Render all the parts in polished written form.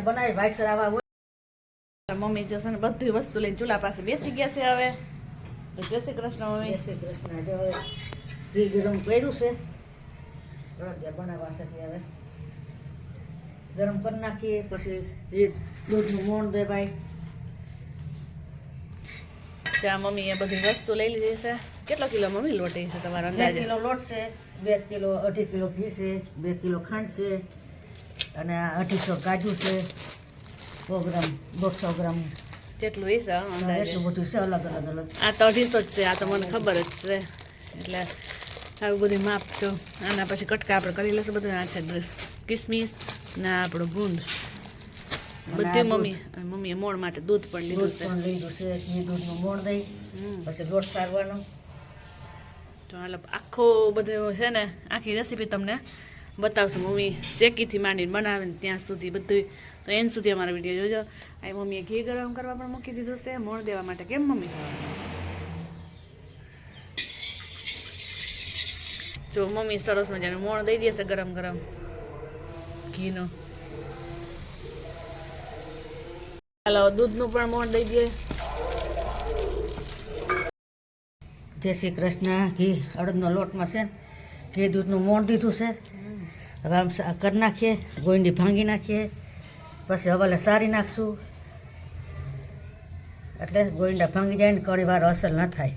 બનાવી ભાઈસર આવા મમ્મી જશે ને બધી વસ્તુ લઈને ચૂલા પાસે બેસી ગયા છે હવે તો જય શ્રી કૃષ્ણ મમ્મી. જય શ્રી કૃષ્ણ. જો હવે ઘી ગરમ કર્યું છે અડદિયા બનાવવા છે હવે ગરમ કરી નાખીએ પછી એ દૂધનું મોણ દે ભાઈ. ચા મમ્મી એ બધી વસ્તુ લઈ લીધી છે. કેટલો કિલો મમ્મી લોટ છે તમારો અંદાજે? 2 કિલો લોટ છે, 2 કિલો 2.5 કિલો ઘી છે, 2 કિલો ખાંડ છે અને 250 કાજુ છે, 100 ગ્રામ 200 ગ્રામ જેટલું છે અંદાજે. એટલું બધું છે અલગ અલગ અલગ. આ તો 250 જ છે, આ તો મને ખબર જ છે એટલે આવું બધું માપ તો. આના પછી કટકા આપણે કરી લઈશું બધું. આ છે કિસમિસ ને આપણું ગુંદ બધી મમ્મીએ મોણ માટે દૂધ પણ લીધું છે. ઘી દૂધનું મોણ દઈ પછી લોટ સારવાનો. તો હાલ આખો બધો છે ને આખી રેસીપી તમને બતાવશું. મમ્મી ચેકીથી માંડીને બનાવે ને ત્યાં સુધી બધું. તો એન સુધી અમારા વિડીયો જોજો. આ મમ્મીએ ઘી ગરમ કરવા પણ મૂકી દીધું છે મોણ દેવા માટે. કેમ મમ્મી? જો મમ્મી સરસ મજાનું મોણ દઈ દેશે ગરમ ગરમ ઘીનો. હાલો દૂધનું પણ મોણ દઈ દઈએ. જય શ્રી કૃષ્ણ. ઘી અડદનો લોટમાં છે ઘી દૂધનું મોણ દીધું છે. હવે આમ કરી નાખીએ, ગોંડી ભાંગી નાખીએ, પછી હવાલે સારી નાખશું એટલે ગોંડા ભાંગી જાય ને કડી વાર અસર ન થાય.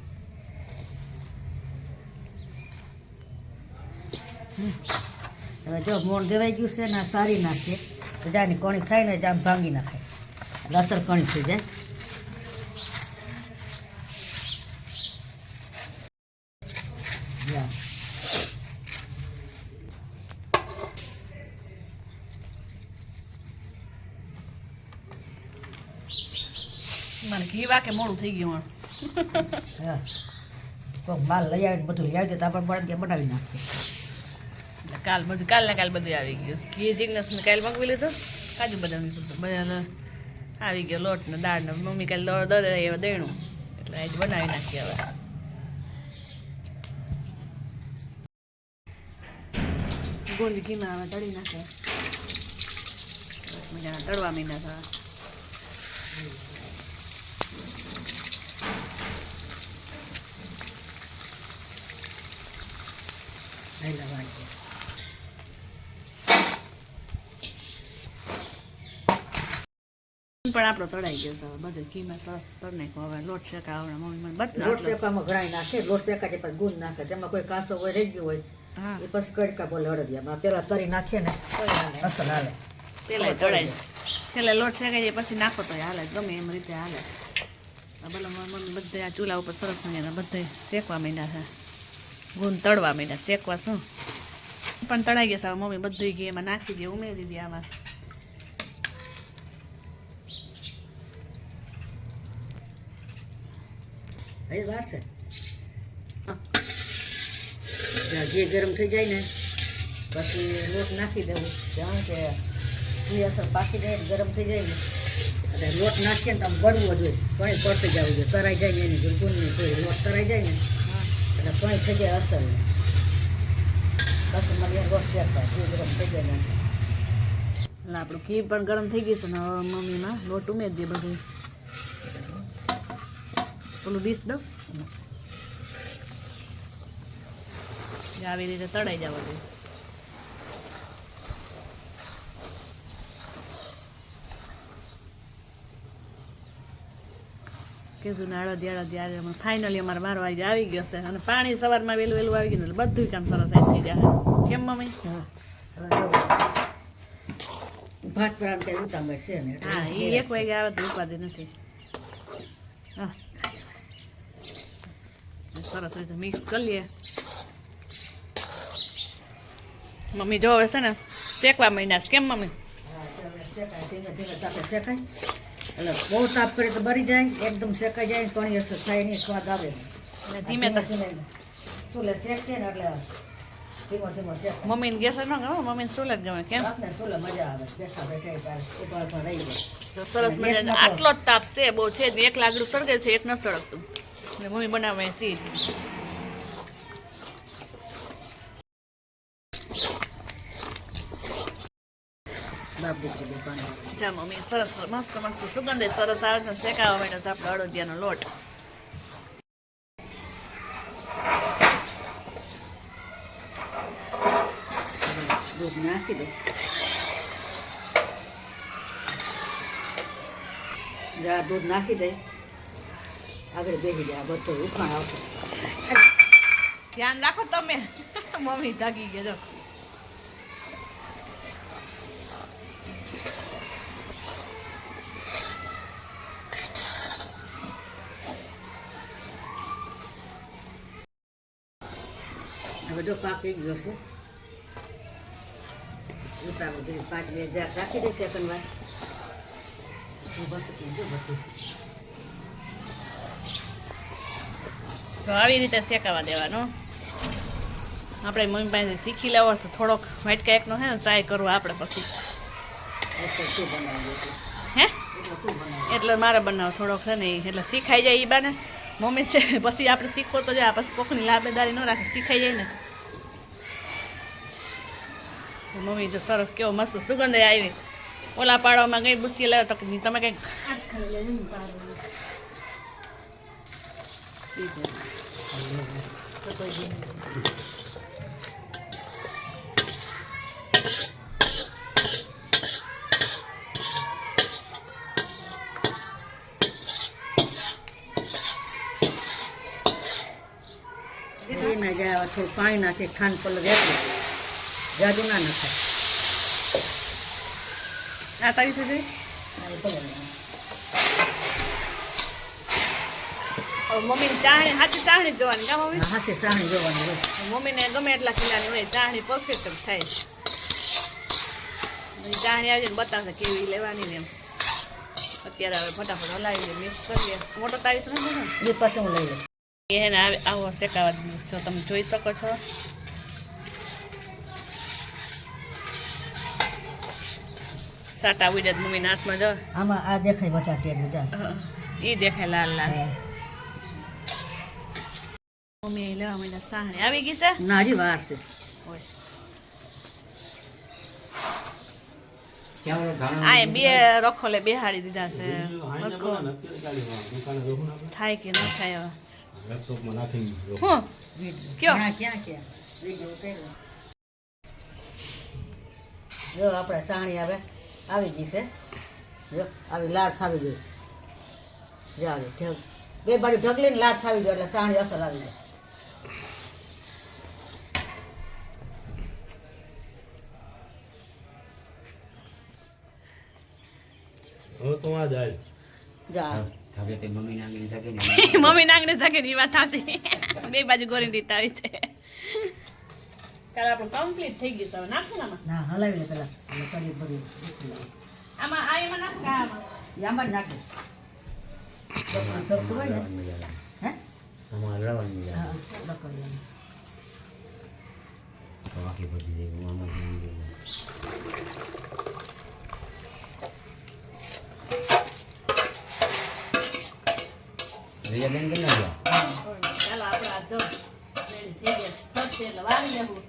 હવે જો મોણ દેવાઈ ગયું છે ને સારી નાખીએ તો જાની કણી થાય ને જામ ભાંગી નાખે એટલે અસર કણી થઈ જાય. મને ઘી વાકે મોડું થઈ ગયું. હા કોઈક માલ લઈ આવીને બધું લઈ આવી તો આપણે બળદિયા બનાવી નાખીએ. કાલ બધું આવી ગયું. ઘી જીગ્નેસ ને કાલ મગવી લીધું, કાજુ બદામ બધા આવી ગયો. લોટ ને દાળ ને મમ્મી કાલે દરે એવા દેણું એટલે આજે બનાવી નાખીએ. હવે ગુંદ ઘીમાં હવે તળી નાખે. મજાના તળવા મીંડા થવા. પણ આપણો તળાઈ ગયો છે બધું ઘીમાં સરસ તળ નાખ્યો. હવે લોટ શેકા આવડે મમ્મી મને બધા લોટ શેકામાં ઘણાય નાખે. લોટ શેકા છે પછી ગુંદ નાખે. તેમાં કોઈ કાસો હોય રહી ગયું હોય એ પછી કડકા બોલે અડદિયામાં પેલા તરી નાખીએ ને અસલ હાલે. પેલા તળાઈ પેલા લોટ શેકાઈ જાય પછી નાખો તો હાલે, ગમે એમ રીતે હાલે. ભલે મમ્મી બધા આ ચૂલા ઉપર સરસ મજાના બધા શેકવા માંડ્યા છે. ગુંદ તળવા માંડ્યા. શેકવા શું પણ તળાઈ ગયા છે. મમ્મી બધું ઘી એમાં નાખી દે, ઉમેરી દે. આમાં વાર છે. ઘી ગરમ થઈ જાય ને પછી લોટ નાખી દેવું. કારણ કે ઘી અસર પાકી જાય ગરમ થઈ જાય ને એટલે લોટ નાખીએ ને તો આમ બળવો જોઈએ. પાણી પડતી જવું જોઈએ. તરાઈ જાય ને એની ગુણની કોઈ લોટ તરાઈ જાય ને એટલે પાણી થઈ જાય અસર ને પછી મને લોટ શેકતા ઘી ગરમ થઈ જાય ને એટલે આપણું ઘી પણ ગરમ થઈ ગયું છે ને હવે મમ્મીમાં લોટ ઉમેરી દે બધું. પેલું ડીશ દઉં આવી રીતે તળાઈ જવા દે. કીધું ને અડદી ફાઇનલી અમારે મારો વારી આવી ગયો છે. અને પાણી સવારમાં વહેલું આવી ગયું એટલે બધું કામ સરસ થઈ જાય. કેમ મમ્મી? ભાત કઈ ઉતામળ છે ને હા એ 1 વાગે આવે તો ઉપાધિ નથી. હા સરસ રીતે મિક્સ કરી લઈએ. મમ્મી જો હવે છે ને શેકવા માંડ્યા છે. કેમ મમ્મી? શેકાય ધીમે ધીમે તાપે શેકાય એટલે બહુ તાપ કરે તો બળી જાય. એકદમ શેકાઈ જાય પાણી અસર થાય નહીં, સ્વાદ આવે ને ધીમે ધીમે સુલે શેકીએ ને એટલે ધીમો ધીમો શેક. મમ્મીને ગેસ ન ગમે, મમ્મીને સુલે જ ગમે. કેમ? આપણે સુલે મજા આવે. બેઠા બેઠા ઉપર રહી જાય તો સરસ મજા. આટલો જ તાપ છે, બહુ છે. એક લાકડું સળગે છે, એક ન સળગતું. મમ્મી બનાવે સી બાપ દીકરી બે પાણી. જા મમ્મી સરસ મસ્ત મસ્ત સુગંધ સરસ આવે છે શેકાવા માંડ્યો છે આપણો અડદિયાનો લોટ. દૂધ નાખી દો. જરા દૂધ નાખી દે. આગળ બેસી જાય બધું ઉફાણ આવશે. ધ્યાન રાખો તમે. મમ્મી જાગી ગયા જો. હવે જો પાકી ગયો છે. ઉતારો જઈ 5 મિનિટ રાખી દે સેકન્ડ વાર. બસ જો બધું તો આવી રીતે શેકાવા દેવાનો. આપણે મમ્મી પાસે શીખી લેવો છે થોડોક વ્હાઈટ કેકનો હે ને ટ્રાય કરવો આપણે પછી. શું બનાવ્યું હે એટલે તું બનાવ. એટલે મારે બનાવો થોડોક છે ને એટલે શીખાઈ જાય એ બાને. મમ્મી છે પછી આપણે શીખવો તો જાય પછી કોકની લાભેદારી ન રાખે શીખાઈ જાય ને. મમ્મી જો સરસ કેવો મસ્ત સુગંધ આવી. ઓલા પાડવામાં કઈ બુસી લાવ્યો તો તમે કઈ ના જાય થોડું પાણી નાખે ખાંડ પલક એટલું જાદુ ના નખાય. આ તારી સુધી મમ્મીની ચાહણી સાચી ચાહણી જોવાની કા મમ્મી? હાથે સાણી જોવાની હોય. મમ્મીને ગમે એટલા કિલ્લાની હોય ચાહણી પરફેક્ટ જ થાય. ચાહણી આવી ને બતાવશે કેવી લેવાની ને એમ. અત્યારે હવે ફટાફટ હલાવી દે મિક્સ કરીએ. મોટો તારી તો નથી ને એ પછી હું લઈ લઉં. એને આવો શેકાવા દીધું છો તમે જોઈ શકો છો. સાટા ઉડ્યા મમ્મીના હાથમાં જો આમાં આ દેખાય વધારે ટેર બધા. એ દેખાય લાલ લાલ. મમ્મી લેવા માંડ્યા સાહણી આવી ગઈ છે. ના હજી વાર છે. આ બે રખોલે બેહાડી દીધા છે. થાય કે ન થાય હવે. હું કયો ક્યાં જો આપણે સાણી આવે આવી ગઈ છે. જો આવી લાડ ખાવી જોઈએ. જો આવી ઢગ બે બાજુ ઢગલીને લાડ ખાવી જોઈએ એટલે સાણી અસર આવી જાય. મમ્મી નાંગણી থাকে ને એ વાત થશે. બે બાજુ ગોરી દીતા આવી છે. ચાલો આપણું કમ્પ્લીટ થઈ ગયું હવે નાખું આમાં. ના હલાવી લે પેલા કરી ભરી આમાં આ એમાં નાખ આમાં આમાં જ નાખે. ઢગતું હોય ને હે હા લકડી ચાલો આપણે આ જો રેડી થઈ ગયા થશે એટલે વાળી લેવું.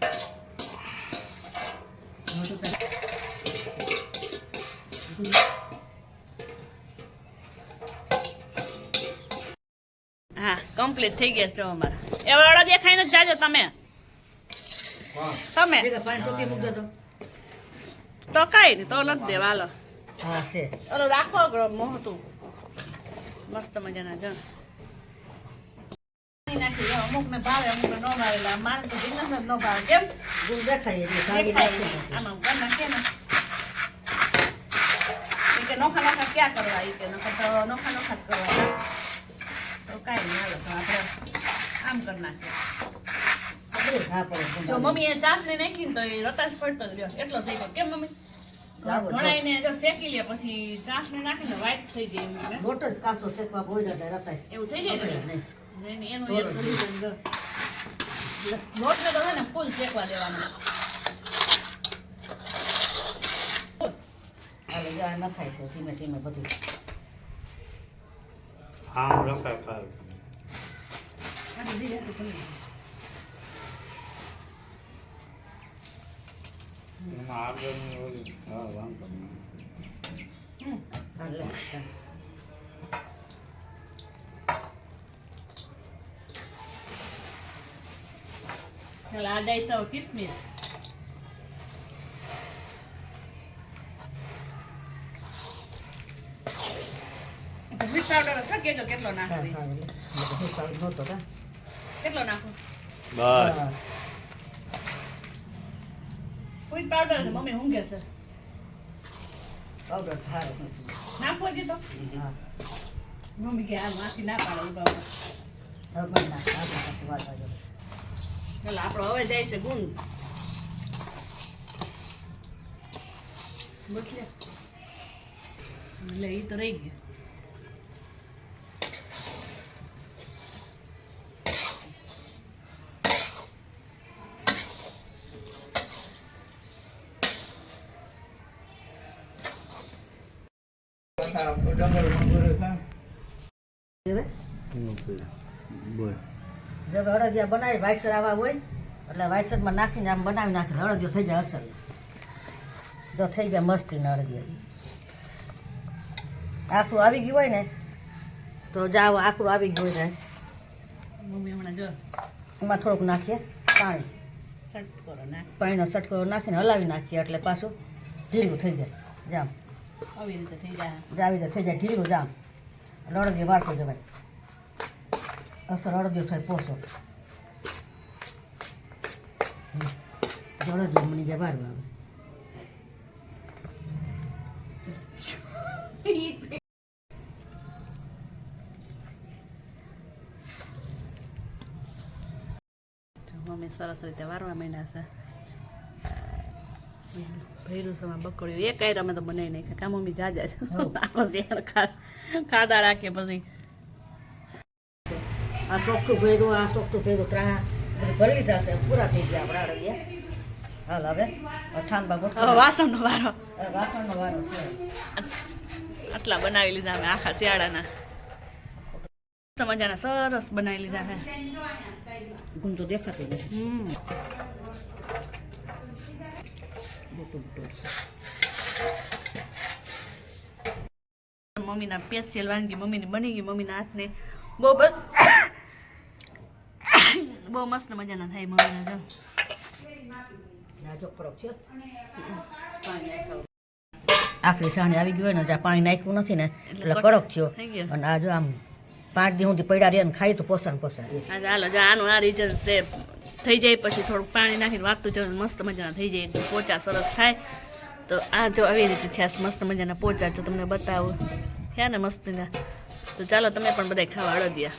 હા કમ્પ્લીટ થઈ ગયા છો અમારા. એવા વાળા દેખાઈને જ જાજો તમે. તમે પાણી ટોપી મૂક દો તો કાંઈ નહીં તો નથી દેવા હાલો. હા છે ઓલો રાખો મોહતું મસ્ત મજાના જો નાખી અમુક ને ભાવે અમુક ને ન ભાવે એટલે મારે તો બિઝનેસ જ ન ભાવે. કેમ ગુલ દેખાય એટલે કાઢી નાખી. આમાં ઉપર નાખીએ ને કે નોખા નોખા ક્યાં કરવા એ કે નોખા તો નોખા નોખા જ કરવા. તો કાંઈ નહીં હાલો તો આપણે આમ કરી નાખીએ. હા પડે જો મમ્મી એ ચાસણી નાખીને તો એ રતાશ પડતો જ રહ્યો એટલો થઈ ગયો. કેમ મમ્મી ઘણાઈને જો શેકી લે પછી ચાસણી નાખીને વ્હાઈટ થઈ જાય એમ લોટ જ કાચો શેકવા બોલ્યા હતા રતાય એવું થઈ જાય ને નહીં એનું એક રીઝન જો લોટ ને તો છે ને ફૂલ શેકવા દેવાનો. હાલે જો આ નખાય છે ધીમે ધીમે બધું. આમ રખાય ખાર હા, લે. ચાલો આ ડાઈ સાવ કિસમિસ મીઠ પાવડર હતો કેજો કેટલો હા, નાખવી હા, લે. બધું સારું નહોતો, હા. કેટલો નાખો બસ હા. મીઠ પાવડર છે મમ્મી હું કે છે પાવડર સારો નથી. નાખવો દીધો હા. મમ્મી કે આ માથી ના પાડે ઉભા ઉભા. હવે પણ નાખ. આગળ પાછું વાત આવજો. ચાલો આપણો હવે જાય છે ગુંદ બસ લે એટલે ઈ તો રહી ગયું હવે બોલ જો હળદિયા બનાવી વાયસર આવા હોય એટલે વાયસરમાં નાખીને આમ બનાવી નાખે હળદિયો થઈ જાય અસર જો થઈ ગયા મસ્તીના હળદિયા આખું આવી ગયું હોય ને તો જાવ આખું આવી ગયું હોય ને મમ્મી હમણાં જો એમાં થોડુંક નાખીએ પાણી સટ કરો ના પાણીનો છટકો નાખીને હલાવી નાખીએ એટલે પાછું ઢીલું થઈ જાય જામ આવી રીતે થઈ જાય આવી જાય થઈ જાય ઢીલું જામ એટલે હળદિયો વાળતો જવાય અસર હળદિયો થાય પોસો હળદિયો મને બે વારવા આવે મમ્મી સરસ રીતે વારવા માંડ્યા છે ભૈરું સમા બકડ્યું એક આયર અમે તો બનાવી નાખ્યા કા મમ્મી જાજા છે હઉ. આખો ઝેર ખાધા રાખે પછી આ સોકઠું ભર્યું આ સોકઠું ભર્યું ત્રણ બધું ભરી લીધા છે પૂરા થઈ ગયા આપણા અડદિયા હાલ હવે ઠાંબા હવે ગોઠવા વાસણનો વારો વાસણનો વારો છે આટલા બનાવી લીધા અમે આખા શિયાળાના મસ્ત મજાના સરસ બનાવી લીધા છે ગુણ તો દેખાતી નથી હમ મોટું મોટું છે મમ્મીના સ્પેશિયલ વાનગી મમ્મીની બની ગઈ મમ્મીના હાથને બહુ બસ બહુ મસ્ત મજાના થાય મમ્મીના જો નાજો ફરક છે આખરી સાણી આવી ગઈ હોય ને જ્યાં પાણી નાખ્યું નથી ને એટલે કડક થયો થઈ ગયો. અને આ જો આમ 5 દી સુધી પડ્યા રહે ને ખાઈ તો પોસાણ પોસા રહે આજે હાલો જો આનું આ રીઝન છે થઈ જાય પછી થોડુંક પાણી નાખીને વાતું જવું મસ્ત મજાના થઈ જાય એકદમ પોચા સરસ થાય તો આ જો આવી રીતે થયા મસ્ત મજાના પોચા જો તમને બતાવું થયા ને મસ્તીના તો ચાલો તમે પણ બધા ખાવા અડદિયા